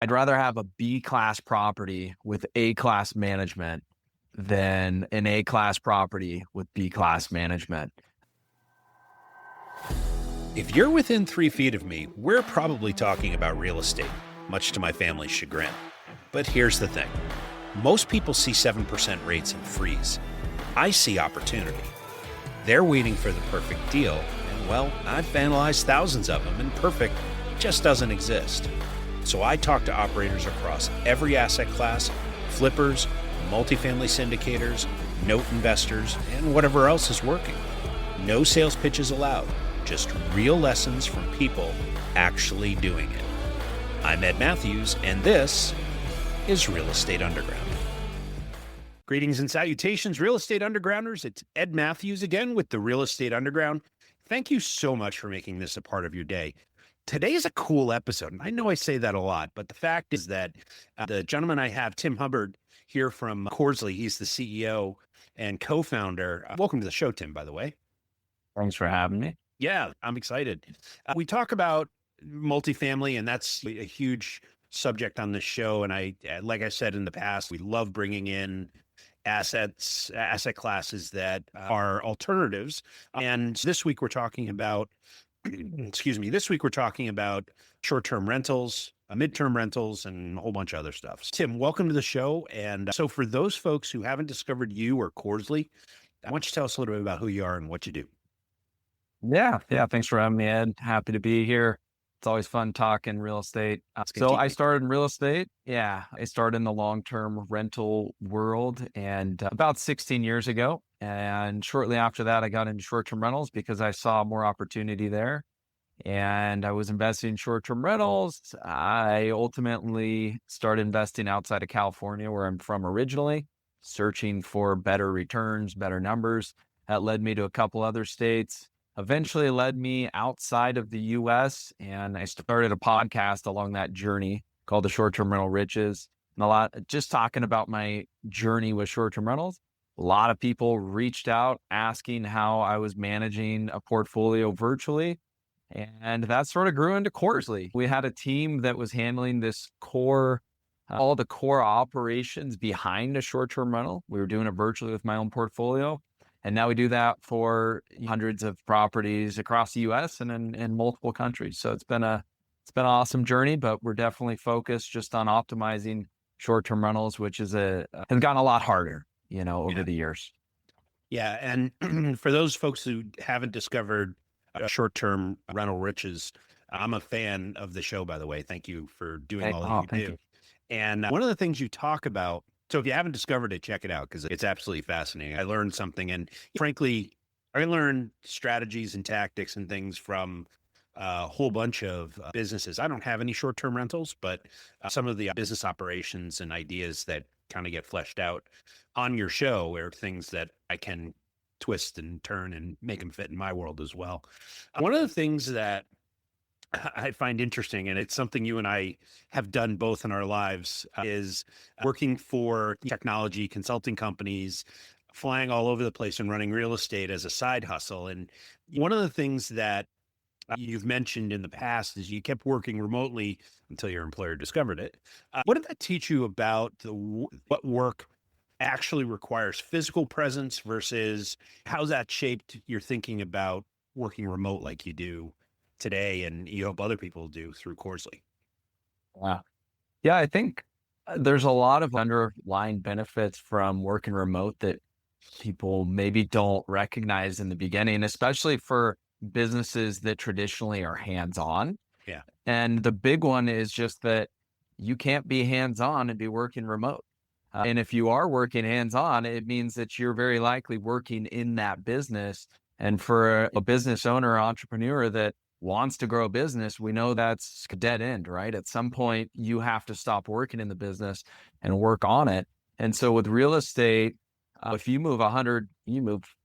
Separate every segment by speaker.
Speaker 1: I'd rather have a B-class property with A-class management than an A-class property with B-class management.
Speaker 2: If you're within 3 feet of me, we're probably talking about real estate, much to my family's chagrin. But here's the thing. Most people see 7% rates and freeze. I see opportunity. They're waiting for the perfect deal, and well, I've analyzed thousands of them, and perfect just doesn't exist. So I talk to operators across every asset class, flippers, multifamily syndicators, note investors, and whatever else is working. No sales pitches allowed, just real lessons from people actually doing it. I'm Ed Matthews, and this is Real Estate Underground. Greetings and salutations, Real Estate Undergrounders. It's Ed Matthews again with the Real Estate Underground. Thank you so much for making this a part of your day. Today is a cool episode, and I know I say that a lot, but the fact is that the gentleman I have, Tim Hubbard, here from Corzly, he's the CEO and co-founder. Welcome to the show, Tim, by the way.
Speaker 1: Thanks for having me.
Speaker 2: Yeah, I'm excited. We talk about multifamily, and that's a huge subject on this show. And like I said in the past, we love bringing in asset classes that are alternatives. And this week we're talking about, this week we're talking about short-term rentals, midterm rentals, and a whole bunch of other stuff. Tim, welcome to the show. And so for those folks who haven't discovered you or Corzly, I want you to tell us a little bit about who you are and what you do.
Speaker 1: Yeah. Thanks for having me, Ed. Happy to be here. It's always fun talking real estate. So I started in real estate. Yeah, I started in the long-term rental world and about 16 years ago. And shortly after that, I got into short-term rentals because I saw more opportunity there. And I was investing in short-term rentals. I ultimately started investing outside of California, where I'm from originally, searching for better returns, better numbers. That led me to a couple other states. Eventually led me outside of the US, and I started a podcast along that journey called The Short-Term Rental Riches. And just talking about my journey with short-term rentals. A lot of people reached out asking how I was managing a portfolio virtually. And that sort of grew into Corzly. We had a team that was handling this all the core operations behind a short-term rental. We were doing it virtually with my own portfolio. And now we do that for hundreds of properties across the US and in multiple countries. So it's been an awesome journey, but we're definitely focused just on optimizing short-term rentals, which has gotten a lot harder, over the years.
Speaker 2: Yeah. And for those folks who haven't discovered short-term rental riches, I'm a fan of the show, by the way. Thank you for doing all that you do. And one of the things you talk about, so if you haven't discovered it, check it out because it's absolutely fascinating. I learned something. And frankly, I learned strategies and tactics and things from a whole bunch of businesses. I don't have any short-term rentals, but some of the business operations and ideas that kind of get fleshed out on your show are things that I can twist and turn and make them fit in my world as well. One of the things that I find interesting, and it's something you and I have done both in our lives, is working for technology consulting companies, flying all over the place and running real estate as a side hustle. And one of the things that you've mentioned in the past is you kept working remotely until your employer discovered it. What did that teach you about what work actually requires physical presence versus how's that shaped your thinking about working remote like you do today, and you hope other people do through Corzly?
Speaker 1: Wow. Yeah, I think there's a lot of underlying benefits from working remote that people maybe don't recognize in the beginning, especially for businesses that traditionally are hands-on.
Speaker 2: Yeah.
Speaker 1: And the big one is just that you can't be hands-on and be working remote. And if you are working hands-on, it means that you're very likely working in that business. And for a business owner or entrepreneur that wants to grow a business, we know that's a dead end, right? At some point, you have to stop working in the business and work on it. And so with real estate, if you move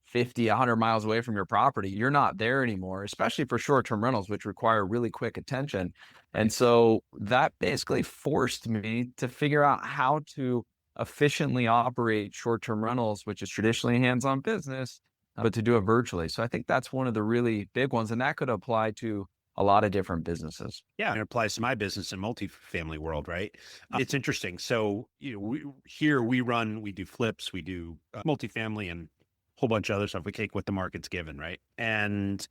Speaker 1: 50, 100 miles away from your property, you're not there anymore, especially for short-term rentals, which require really quick attention. And so that basically forced me to figure out how to efficiently operate short-term rentals, which is traditionally a hands-on business, but to do it virtually. So I think that's one of the really big ones. And that could apply to a lot of different businesses.
Speaker 2: Yeah, and it applies to my business in multifamily world, right? It's interesting. So, we do flips, we do multifamily and a whole bunch of other stuff. We take what the market's given, right? And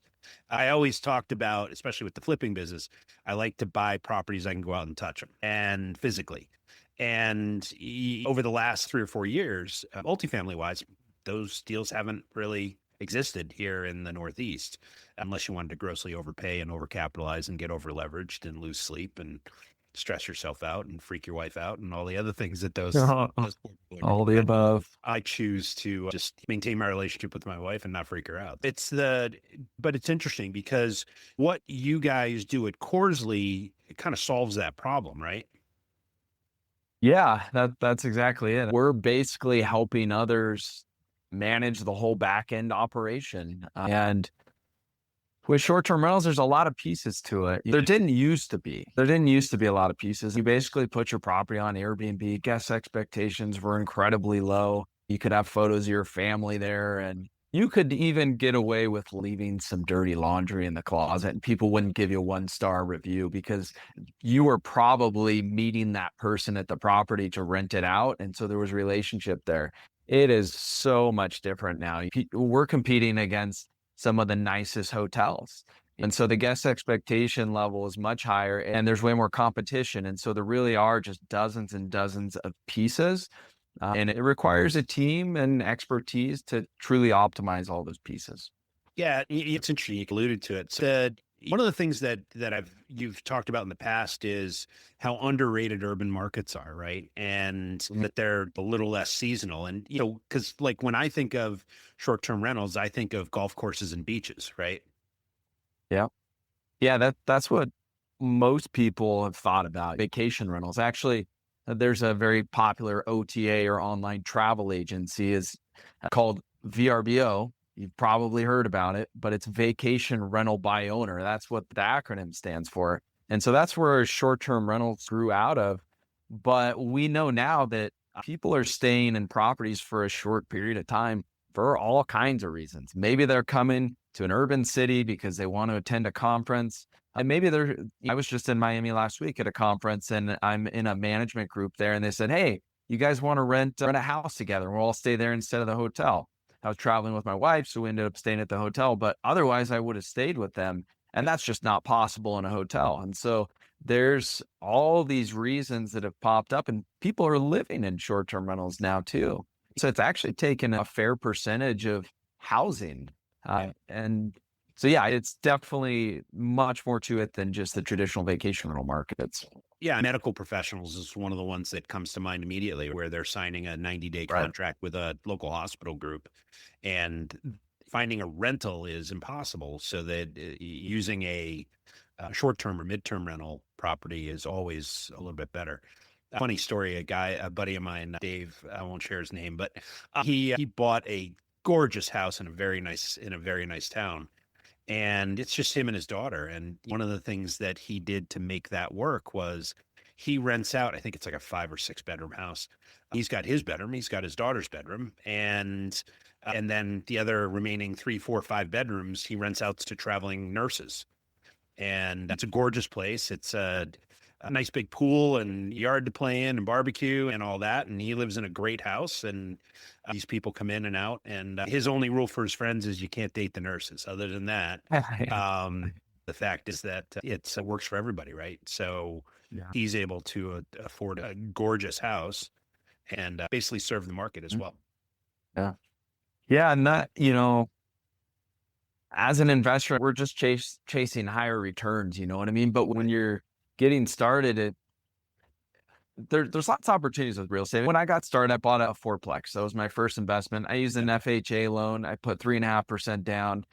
Speaker 2: I always talked about, especially with the flipping business, I like to buy properties I can go out and touch them and physically. And over the last 3 or 4 years, multifamily wise, those deals haven't really existed here in the Northeast, unless you wanted to grossly overpay and overcapitalize and get over leveraged and lose sleep and stress yourself out and freak your wife out and all the other things that those
Speaker 1: All the above.
Speaker 2: I choose to just maintain my relationship with my wife and not freak her out. But it's interesting because what you guys do at Corzly, it kind of solves that problem, right?
Speaker 1: Yeah, that's exactly it. We're basically helping others manage the whole back end operation. And with short-term rentals, there's a lot of pieces to it. There didn't used to be. There didn't used to be a lot of pieces. You basically put your property on Airbnb. Guest expectations were incredibly low. You could have photos of your family there, and you could even get away with leaving some dirty laundry in the closet, and people wouldn't give you a 1-star review because you were probably meeting that person at the property to rent it out. And so there was a relationship there. It is so much different now. We're competing against some of the nicest hotels. And so the guest expectation level is much higher and there's way more competition. And so there really are just dozens and dozens of pieces. And it requires a team and expertise to truly optimize all those pieces.
Speaker 2: Yeah, it's interesting. You alluded to it. So one of the things that you've talked about in the past is how underrated urban markets are, right? And that they're a little less seasonal. And because like when I think of short-term rentals, I think of golf courses and beaches, right?
Speaker 1: Yeah. Yeah, that's what most people have thought about. Vacation rentals. Actually, there's a very popular OTA or online travel agency is called VRBO. You've probably heard about it, but it's Vacation Rental by Owner. That's what the acronym stands for. And so that's where short-term rentals grew out of. But we know now that people are staying in properties for a short period of time for all kinds of reasons. Maybe they're coming to an urban city because they want to attend a conference. And maybe I was just in Miami last week at a conference and I'm in a management group there and they said, hey, you guys want to rent a house together? We'll all stay there instead of the hotel. I was traveling with my wife, so we ended up staying at the hotel, but otherwise I would have stayed with them. And that's just not possible in a hotel. And so there's all these reasons that have popped up and people are living in short-term rentals now too. So it's actually taken a fair percentage of housing. And so, yeah, it's definitely much more to it than just the traditional vacation rental markets.
Speaker 2: Yeah, medical professionals is one of the ones that comes to mind immediately, where they're signing a 90-day contract with a local hospital group, and finding a rental is impossible. So that using a short-term or mid-term rental property is always a little bit better. Funny story: a buddy of mine, Dave, I won't share his name, but he bought a gorgeous house in a very nice town. And it's just him and his daughter. And one of the things that he did to make that work was he rents out, I think it's like a 5 or 6 bedroom house. He's got his bedroom, he's got his daughter's bedroom, and then the other remaining 3, 4, 5 bedrooms he rents out to traveling nurses. And it's a gorgeous place. It's a nice big pool and yard to play in and barbecue and all that. And he lives in a great house, and these people come in and out. And his only rule for his friends is you can't date the nurses. Other than that, the fact is that it works for everybody, right? So he's able to afford a gorgeous house and basically serve the market as well.
Speaker 1: Yeah. Yeah. And that, as an investor, we're just chasing higher returns, you know what I mean? But when you're getting started, there's lots of opportunities with real estate. When I got started, I bought a fourplex. That was my first investment. I used an FHA loan. I put 3.5% down.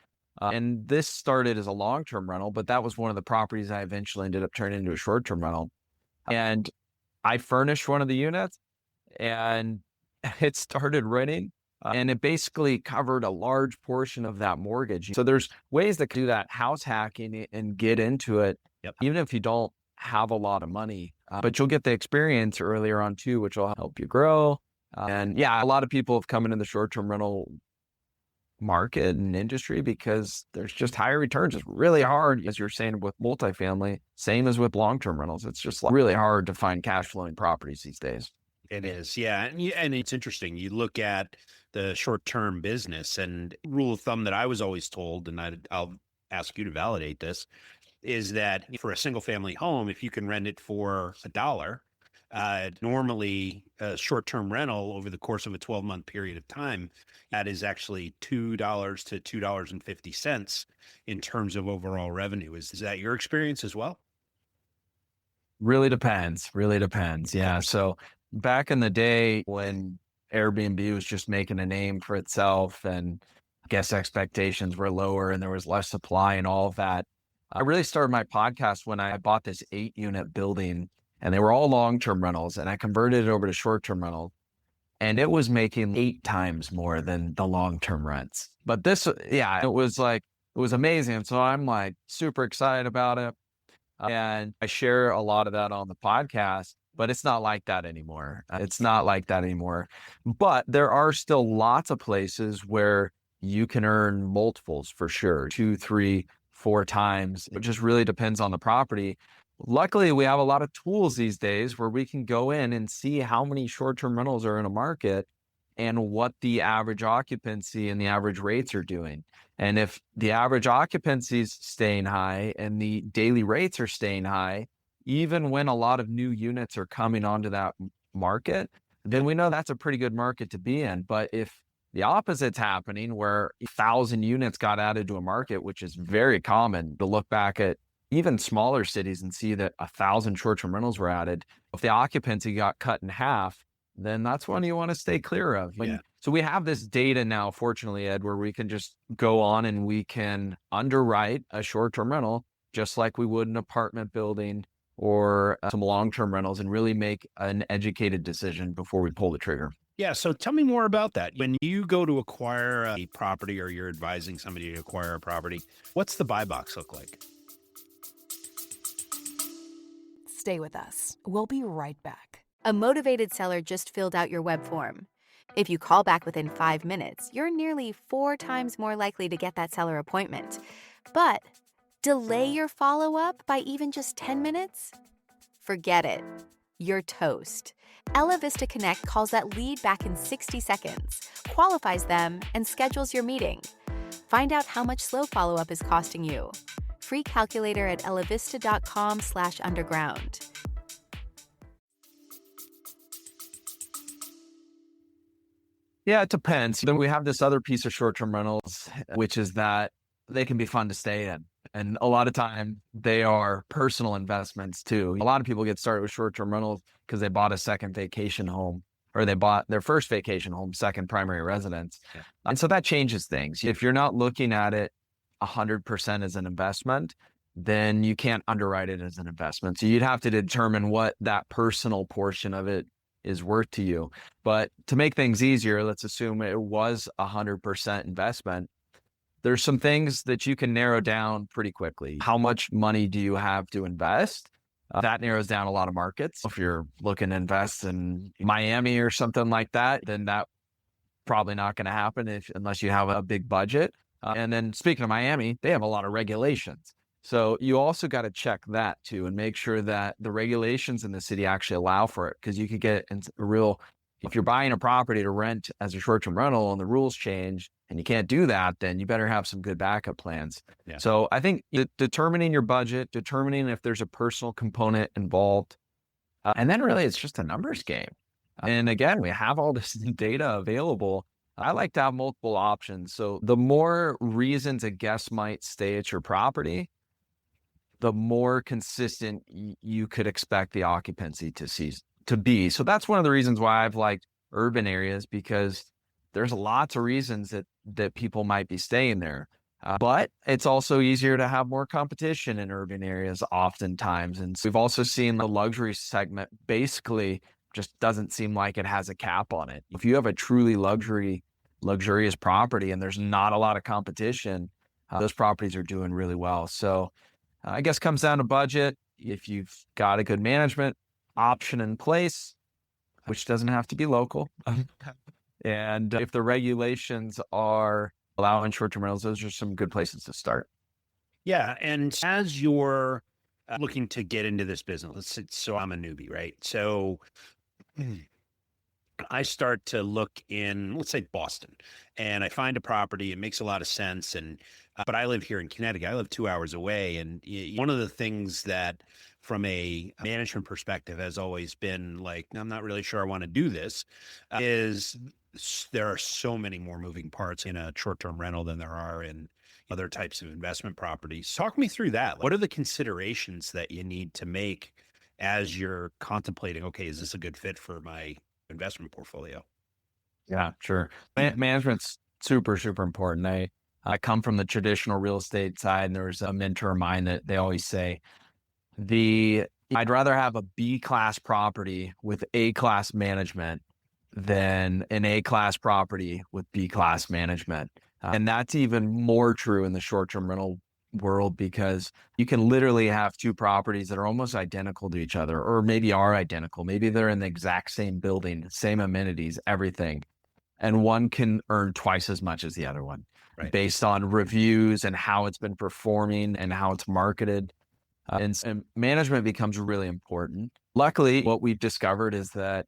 Speaker 1: And this started as a long-term rental, but that was one of the properties I eventually ended up turning into a short-term rental. And I furnished one of the units and it started renting. And it basically covered a large portion of that mortgage. So there's ways that do that house hacking and get into it, even if you don't have a lot of money, but you'll get the experience earlier on too, which will help you grow. And yeah, a lot of people have come into the short-term rental market and industry because there's just higher returns. It's really hard, as you're saying, with multifamily, same as with long-term rentals. It's just really hard to find cash flowing properties these days.
Speaker 2: It is, yeah. And it's interesting. You look at the short-term business, and rule of thumb that I was always told, and I'll ask you to validate this, is that for a single family home, if you can rent it for $1, normally a short-term rental over the course of a 12-month period of time, that is actually $2 to $2.50 in terms of overall revenue. Is that your experience as well?
Speaker 1: Really depends. Really depends. Yeah. So back in the day when Airbnb was just making a name for itself and guest expectations were lower and there was less supply and all of that, I really started my podcast when I bought this 8-unit building and they were all long-term rentals and I converted it over to short-term rental and it was making 8 times more than the long-term rents. But this, yeah, it was amazing. So I'm like super excited about it. And I share a lot of that on the podcast, but it's not like that anymore. It's not like that anymore. But there are still lots of places where you can earn multiples for sure, 2, 3, 4 times. It just really depends on the property. Luckily, we have a lot of tools these days where we can go in and see how many short-term rentals are in a market and what the average occupancy and the average rates are doing. And if the average occupancy is staying high and the daily rates are staying high, even when a lot of new units are coming onto that market, then we know that's a pretty good market to be in. But if the opposite's happening, where 1,000 units got added to a market, which is very common to look back at even smaller cities and see that 1,000 short-term rentals were added, if the occupancy got cut in half, then that's one you want to stay clear of.
Speaker 2: Yeah.
Speaker 1: So we have this data now, fortunately, Ed, where we can just go on and we can underwrite a short-term rental just like we would an apartment building or some long-term rentals and really make an educated decision before we pull the trigger.
Speaker 2: Yeah. So tell me more about that. When you go to acquire a property or you're advising somebody to acquire a property, what's the buy box look like?
Speaker 3: Stay with us. We'll be right back.
Speaker 4: A motivated seller just filled out your web form. If you call back within 5 minutes, you're nearly 4 times more likely to get that seller appointment. But delay your follow-up by even just 10 minutes? Forget it. You're toast. Ella Vista Connect calls that lead back in 60 seconds, qualifies them, and schedules your meeting. Find out how much slow follow-up is costing you. Free calculator at ellavista.com/underground.
Speaker 1: Yeah, it depends. Then we have this other piece of short-term rentals, which is that they can be fun to stay in. And a lot of time they are personal investments too. A lot of people get started with short-term rentals because they bought a second vacation home or they bought their first vacation home, second primary residence. Yeah. And so that changes things. If you're not looking at it 100% as an investment, then you can't underwrite it as an investment. So you'd have to determine what that personal portion of it is worth to you. But to make things easier, let's assume it was 100% investment. There's some things that you can narrow down pretty quickly. How much money do you have to invest? That narrows down a lot of markets. If you're looking to invest in Miami or something like that, then that probably not going to happen unless you have a big budget. And then speaking of Miami, they have a lot of regulations. So you also got to check that too and make sure that the regulations in the city actually allow for it. Because you could get if you're buying a property to rent as a short-term rental and the rules change and you can't do that, then you better have some good backup plans. Yeah. So I think determining your budget, determining if there's a personal component involved, and then really it's just a numbers game. And again, we have all this data available. I like to have multiple options. So the more reasons a guest might stay at your property, the more consistent you could expect the occupancy to be. So that's one of the reasons why I've liked urban areas, because there's lots of reasons that people might be staying there. But it's also easier to have more competition in urban areas oftentimes. And we've also seen the luxury segment basically just doesn't seem like it has a cap on it. If you have a truly luxurious property and there's not a lot of competition, those properties are doing really well. So I guess it comes down to budget. If you've got a good management option in place, which doesn't have to be local, and if the regulations are allowing short-term rentals, those are some good places to start.
Speaker 2: Yeah. And as you're looking to get into this business, so I'm a newbie, right? So I start to look in, let's say Boston, and I find a property. It makes a lot of sense. But I live here in Connecticut. I live 2 hours away. And one of the things that, from a management perspective, has always been like, I'm not really sure I want to do this, is there are so many more moving parts in a short-term rental than there are in other types of investment properties. Talk me through that. What are the considerations that you need to make as you're contemplating, okay, is this a good fit for my investment portfolio?
Speaker 1: Yeah, sure. Management's super, super important. I come from the traditional real estate side, and there's a mentor of mine that they always say, I'd rather have a B class property with A class management than an A class property with B class management. And that's even more true in the short-term rental world, because you can literally have two properties that are almost identical to each other, or maybe are identical. Maybe they're in the exact same building, same amenities, everything. And one can earn twice as much as the other one,
Speaker 2: Right.
Speaker 1: based on reviews and how it's been performing and how it's marketed. And management becomes really important. Luckily, what we've discovered is that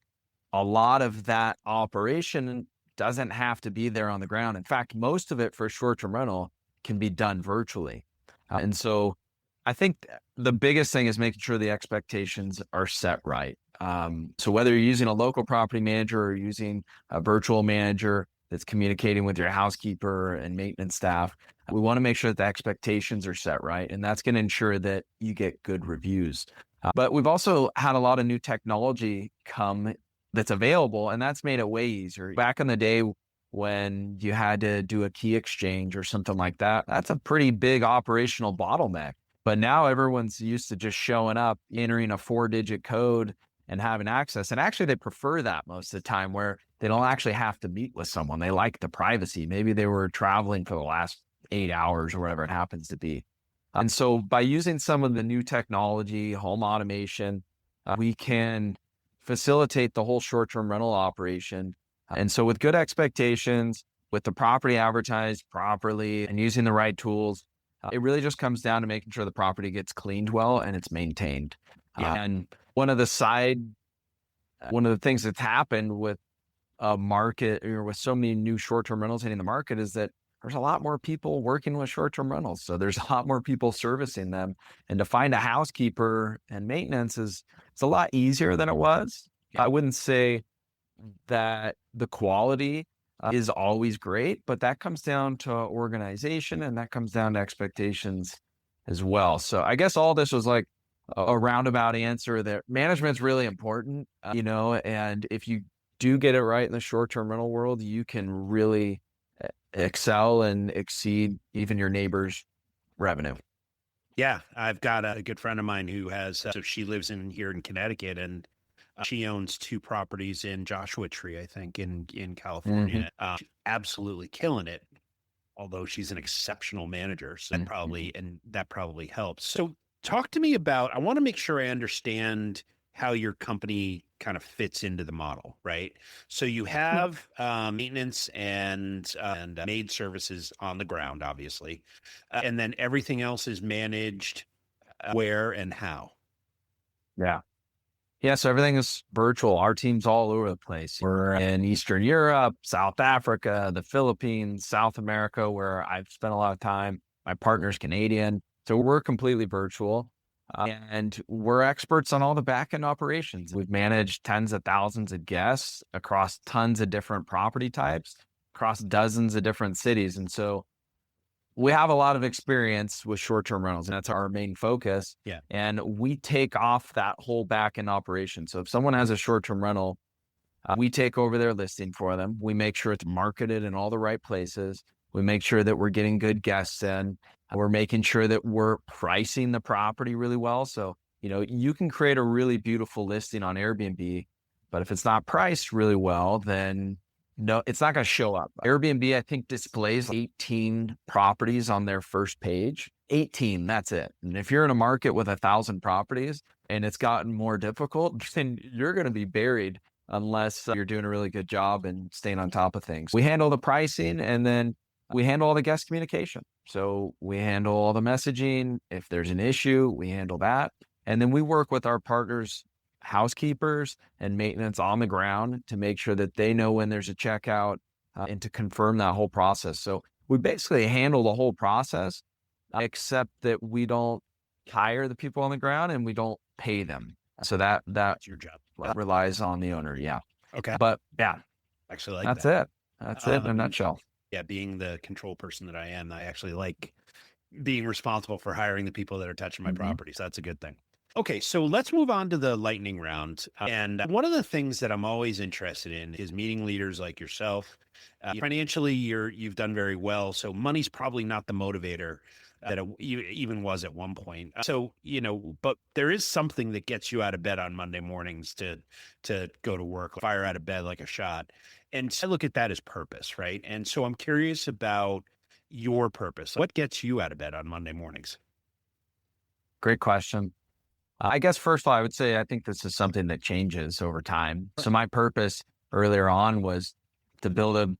Speaker 1: a lot of that operation doesn't have to be there on the ground. In fact, most of it for short-term rental can be done virtually. And so I think the biggest thing is making sure the expectations are set right. So whether you're using a local property manager or using a virtual manager that's communicating with your housekeeper and maintenance staff, we want to make sure that the expectations are set right. And that's going to ensure that you get good reviews. But we've also had a lot of new technology come that's available, and that's made it way easier. Back in the day when you had to do a key exchange or something like that, that's a pretty big operational bottleneck. But now everyone's used to just showing up, entering a 4-digit code and having access. And actually they prefer that most of the time, where they don't actually have to meet with someone. They like the privacy. Maybe they were traveling for the last 8 hours or whatever it happens to be. And so by using some of the new technology, home automation, we can facilitate the whole short-term rental operation. And so with good expectations, with the property advertised properly and using the right tools, it really just comes down to making sure the property gets cleaned well and it's maintained.
Speaker 2: Yeah.
Speaker 1: And one of the things that's happened with a market, or with so many new short-term rentals hitting the market, is that there's a lot more people working with short-term rentals. So there's a lot more people servicing them. And to find a housekeeper and maintenance it's a lot easier than it was. I wouldn't say that the quality is always great, but that comes down to organization, and that comes down to expectations as well. So I guess all this was like a roundabout answer that management's really important, and if you do get it right in the short-term rental world, you can really excel and exceed even your neighbor's revenue.
Speaker 2: Yeah. I've got a good friend of mine who has, so she lives here in Connecticut, and she owns 2 properties in Joshua Tree, I think, in California. Absolutely killing it, although she's an exceptional manager. So that probably helps. So talk to me about, I want to make sure I understand how your company kind of fits into the model, right? So you have maintenance and maid services on the ground, obviously. And then everything else is managed where and how.
Speaker 1: Yeah, so everything is virtual. Our team's all over the place. We're in Eastern Europe, South Africa, the Philippines, South America, where I've spent a lot of time. My partner's Canadian. So we're completely virtual. And we're experts on all the back-end operations. We've managed tens of thousands of guests across tons of different property types, across dozens of different cities. And so we have a lot of experience with short-term rentals, and that's our main focus.
Speaker 2: Yeah.
Speaker 1: And we take off that whole back-end operation. So if someone has a short-term rental, we take over their listing for them. We make sure it's marketed in all the right places. We make sure that we're getting good guests in. We're making sure that we're pricing the property really well. So, you can create a really beautiful listing on Airbnb, but if it's not priced really well, then no, it's not going to show up. Airbnb, I think, displays 18 properties on their first page. 18, that's it. And if you're in a market with 1,000 properties and it's gotten more difficult, then you're going to be buried unless you're doing a really good job and staying on top of things. We handle the pricing, and then We handle all the guest communication. So we handle all the messaging. If there's an issue, we handle that. And then we work with our partners, housekeepers and maintenance on the ground to make sure that they know when there's a checkout and to confirm that whole process. So we basically handle the whole process, except that we don't hire the people on the ground and we don't pay them. So
Speaker 2: that's your job.
Speaker 1: Relies on the owner. Yeah.
Speaker 2: Okay.
Speaker 1: But yeah,
Speaker 2: actually like
Speaker 1: that's
Speaker 2: that.
Speaker 1: it. That's it in a nutshell.
Speaker 2: Yeah. Being the control person that I am, I actually like being responsible for hiring the people that are touching my property. So that's a good thing. Okay, so let's move on to the lightning round. And one of the things that I'm always interested in is meeting leaders like yourself. Financially, you've done very well, so money's probably not the motivator that it even was at one point. So, but there is something that gets you out of bed on Monday mornings to go to work, fire out of bed like a shot. And so I look at that as purpose, right? And so I'm curious about your purpose. What gets you out of bed on Monday mornings?
Speaker 1: Great question. I guess first of all, I would say I think this is something that changes over time. So my purpose earlier on was to build a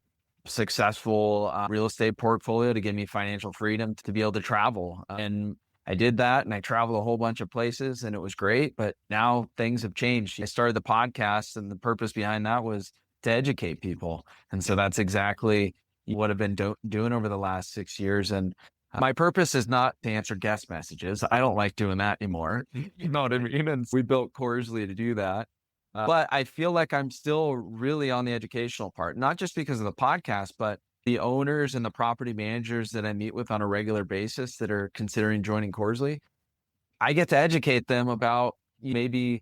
Speaker 1: successful real estate portfolio to give me financial freedom to be able to travel. And I did that and I traveled a whole bunch of places and it was great. But now things have changed. I started the podcast and the purpose behind that was to educate people. And so that's exactly what I've been doing over the last 6 years. And my purpose is not to answer guest messages. I don't like doing that anymore. You know what I mean? And we built Corzly to do that. But I feel like I'm still really on the educational part, not just because of the podcast, but the owners and the property managers that I meet with on a regular basis that are considering joining Corzly. I get to educate them about maybe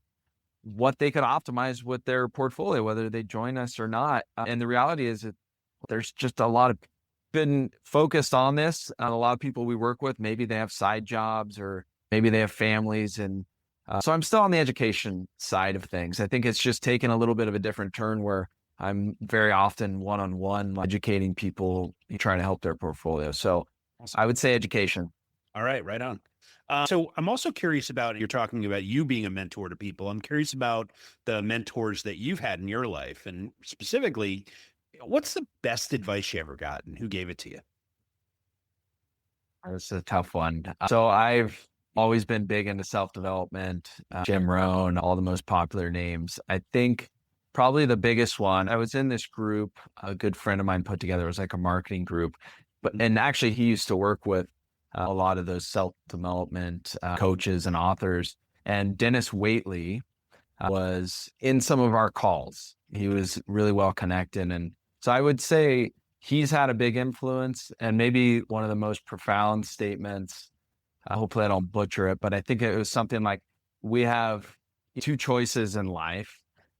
Speaker 1: what they could optimize with their portfolio, whether they join us or not. And the reality is that there's just a lot of been focused on this. And a lot of people we work with, maybe they have side jobs or maybe they have families. And so I'm still on the education side of things. I think it's just taken a little bit of a different turn where I'm very often one-on-one educating people, trying to help their portfolio. So I would say education.
Speaker 2: All right, right on. So I'm also curious about, you're talking about you being a mentor to people. I'm curious about the mentors that you've had in your life, and specifically, what's the best advice you ever got and who gave it to you?
Speaker 1: That's a tough one. So I've always been big into self-development, Jim Rohn, all the most popular names. I think probably the biggest one, I was in this group, a good friend of mine put together, it was like a marketing group, and actually he used to work with a lot of those self-development coaches and authors. And Dennis Waitley was in some of our calls. He was really well connected. And so I would say he's had a big influence, and maybe one of the most profound statements, hopefully I don't butcher it, but I think it was something like, we have two choices in life.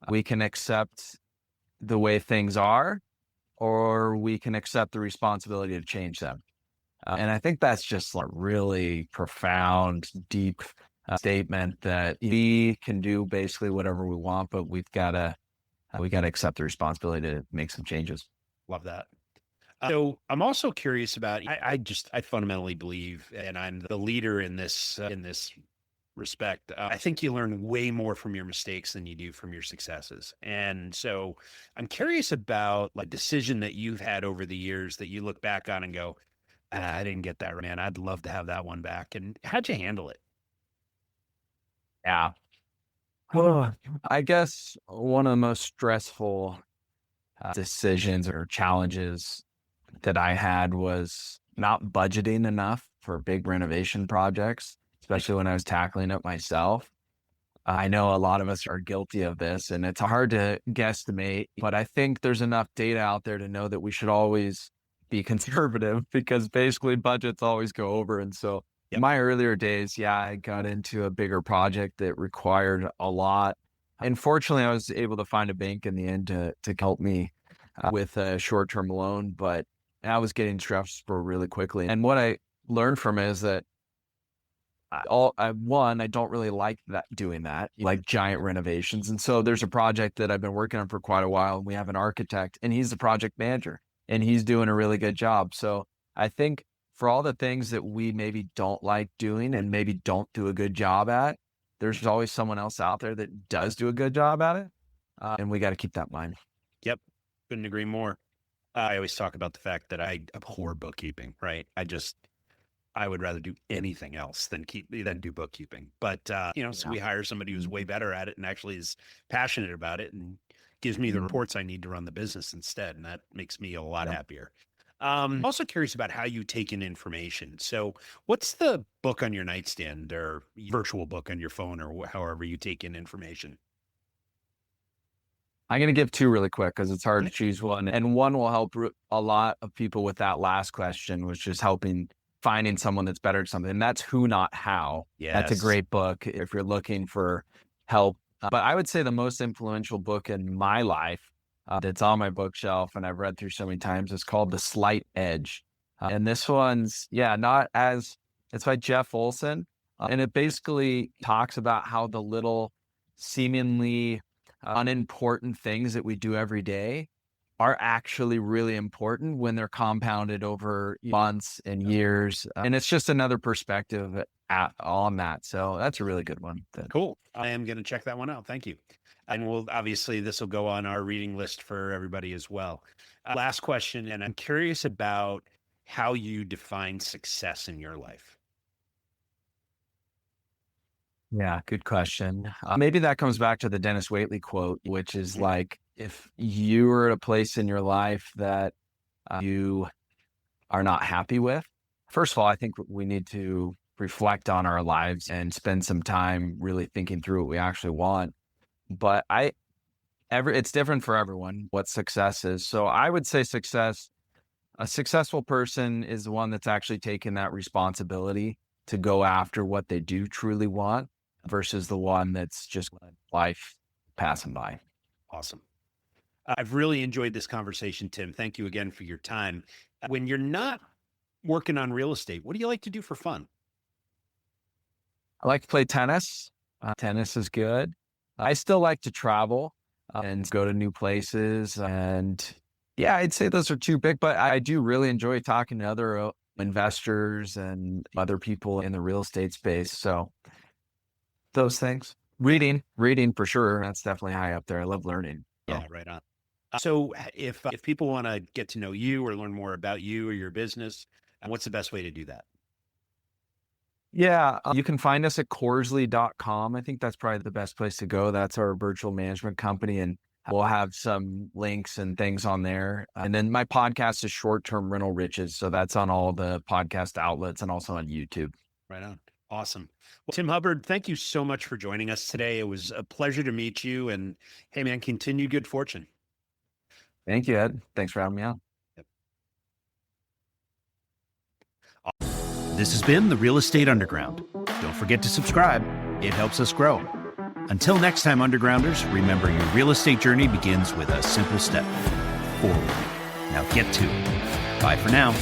Speaker 1: We can accept the way things are, or we can accept the responsibility to change them. And I think that's just like really profound, deep statement that we can do basically whatever we want, but we got to accept the responsibility to make some changes.
Speaker 2: Love that. So I'm also curious about, I fundamentally believe, and I'm the leader in this respect. I think you learn way more from your mistakes than you do from your successes. And so I'm curious about like decision that you've had over the years that you look back on and go, I didn't get that, man. I'd love to have that one back. And how'd you handle it?
Speaker 1: Yeah. I guess one of the most stressful decisions or challenges that I had was not budgeting enough for big renovation projects, especially when I was tackling it myself. I know a lot of us are guilty of this, and it's hard to guesstimate, but I think there's enough data out there to know that we should always be conservative, because basically budgets always go over. And so in my earlier days, I got into a bigger project that required a lot. And fortunately, I was able to find a bank in the end to help me with a short-term loan, but I was getting stressful really quickly. And what I learned from it is that I don't really like doing that, like giant renovations. And so there's a project that I've been working on for quite a while, and we have an architect, and he's the project manager, and he's doing a really good job. So I think for all the things that we maybe don't like doing and maybe don't do a good job at, there's always someone else out there that does do a good job at it. And we got to keep that in mind.
Speaker 2: Yep. Couldn't agree more. I always talk about the fact that I abhor bookkeeping, right? I would rather do anything else than do bookkeeping. But, so we hire somebody who's way better at it and actually is passionate about it and gives me the reports I need to run the business instead. And that makes me a lot happier. I'm also curious about how you take in information. So what's the book on your nightstand or virtual book on your phone or however you take in information?
Speaker 1: I'm going to give two really quick because it's hard to choose one. And one will help a lot of people with that last question, which is finding someone that's better at something. And that's Who Not How.
Speaker 2: Yes.
Speaker 1: That's a great book if you're looking for help. But I would say the most influential book in my life that's on my bookshelf and I've read through so many times is called The Slight Edge. And this one's, it's by Jeff Olson. And it basically talks about how the little seemingly unimportant things that we do every day are actually really important when they're compounded over months and years. And it's just another perspective on that. So that's a really good one.
Speaker 2: Cool. I am going to check that one out. Thank you. And this will go on our reading list for everybody as well. Last question. And I'm curious about how you define success in your life.
Speaker 1: Yeah, good question. Maybe that comes back to the Dennis Waitley quote, which is like, if you are at a place in your life that you are not happy with, first of all, I think we need to reflect on our lives and spend some time really thinking through what we actually want. But it's different for everyone what success is. So I would say a successful person is the one that's actually taken that responsibility to go after what they do truly want versus the one that's just life passing by.
Speaker 2: Awesome. I've really enjoyed this conversation, Tim. Thank you again for your time. When you're not working on real estate, what do you like to do for fun?
Speaker 1: I like to play tennis. Tennis is good. I still like to travel and go to new places. And yeah, I'd say those are two big, but I do really enjoy talking to other investors and other people in the real estate space. So those things. Reading for sure. That's definitely high up there. I love learning.
Speaker 2: Yeah, right on. So if people want to get to know you or learn more about you or your business, what's the best way to do that?
Speaker 1: Yeah, you can find us at Corzly.com. I think that's probably the best place to go. That's our virtual management company. And we'll have some links and things on there. And then my podcast is Short-Term Rental Riches. So that's on all the podcast outlets and also on YouTube.
Speaker 2: Right on. Awesome. Well, Tim Hubbard, thank you so much for joining us today. It was a pleasure to meet you. And hey, man, continued good fortune.
Speaker 1: Thank you, Ed. Thanks for having me on.
Speaker 2: Yep. This has been the Real Estate Underground. Don't forget to subscribe. It helps us grow. Until next time, Undergrounders, remember your real estate journey begins with a simple step forward. Now get to it. Bye for now.